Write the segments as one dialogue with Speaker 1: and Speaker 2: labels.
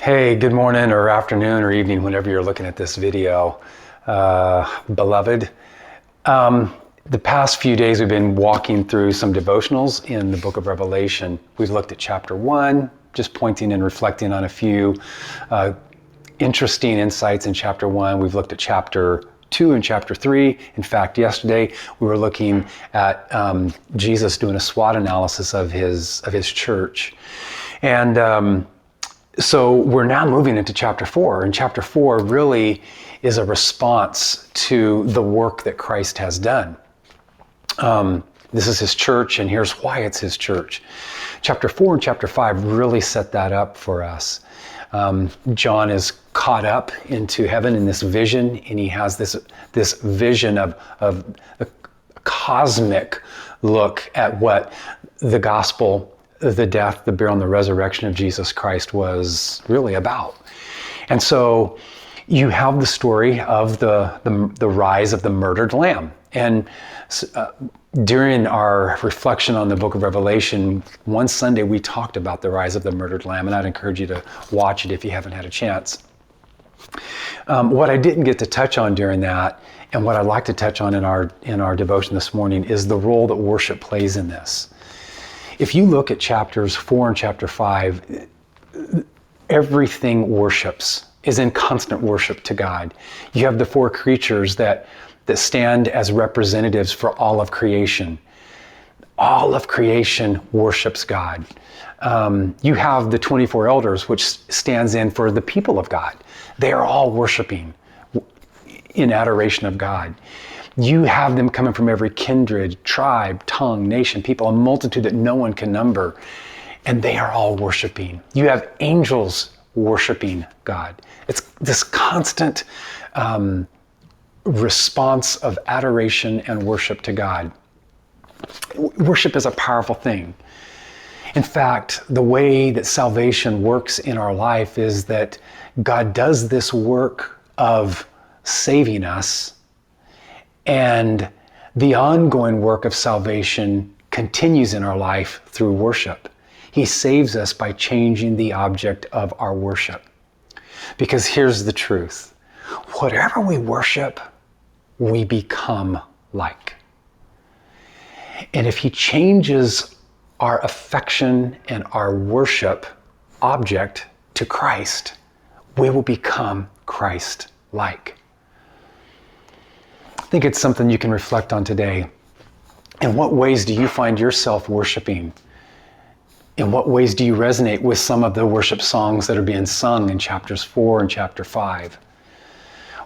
Speaker 1: Hey, good morning or afternoon or evening, whenever you're looking at this video, beloved. The past few days we've been walking through some devotionals in the book of Revelation. We've looked at chapter 1, just pointing and reflecting on a few interesting insights in chapter 1. We've looked at chapter 2 and chapter 3. In fact, yesterday we were looking at Jesus doing a SWOT analysis of his church. And so we're now moving into chapter 4, and chapter 4 really is a response to the work that Christ has done. This is his church, and here's why it's his church. Chapter 4 and chapter 5 really set that up for us. John is caught up into heaven in this vision, and he has this vision of a cosmic look at what the gospel, the death, the burial, and the resurrection of Jesus Christ was really about. And so you have the story of the rise of the murdered lamb. And during our reflection on the book of Revelation, one Sunday we talked about the rise of the murdered lamb, and I'd encourage you to watch it if you haven't had a chance. What I didn't get to touch on during that, and what I'd like to touch on in our devotion this morning, is the role that worship plays in this. If you look at chapters 4 and chapter 5, everything worships, is in constant worship to God. You have the four creatures that stand as representatives for all of creation. All of creation worships God. You have the 24 elders, which stands in for the people of God. They are all worshiping in adoration of God. You have them coming from every kindred, tribe, tongue, nation, people, a multitude that no one can number, and they are all worshiping. You have angels worshiping God. It's this constant response of adoration and worship to God. Worship is a powerful thing. In fact, the way that salvation works in our life is that God does this work of saving us, and the ongoing work of salvation continues in our life through worship. He saves us by changing the object of our worship. Because here's the truth. Whatever we worship, we become like. And if he changes our affection and our worship object to Christ, we will become Christ-like. I think it's something you can reflect on today. In what ways do you find yourself worshiping? In what ways do you resonate with some of the worship songs that are being sung in chapters 4 and chapter 5?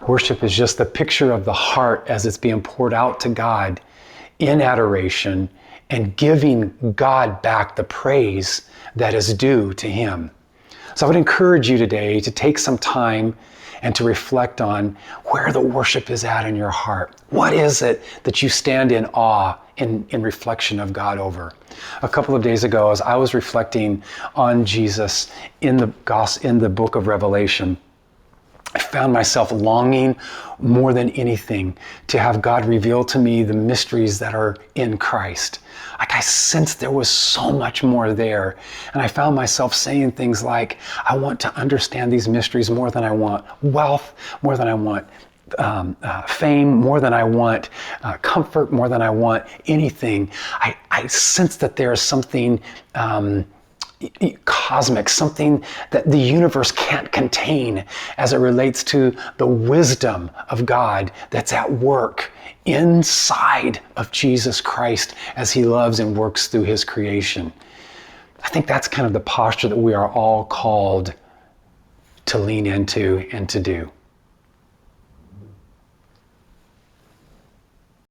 Speaker 1: Worship is just the picture of the heart as it's being poured out to God in adoration and giving God back the praise that is due to him. So I would encourage you today to take some time and to reflect on where the worship is at in your heart. What is it that you stand in awe in reflection of God over? A couple of days ago, as I was reflecting on Jesus in the book of Revelation, I found myself longing more than anything to have God reveal to me the mysteries that are in Christ. Like I sensed there was so much more there. And I found myself saying things like, I want to understand these mysteries more than I want wealth, more than I want fame, more than I want comfort, more than I want anything. I sense that there is something cosmic, something that the universe can't contain as it relates to the wisdom of God that's at work inside of Jesus Christ as he loves and works through his creation. I think that's kind of the posture that we are all called to lean into and to do.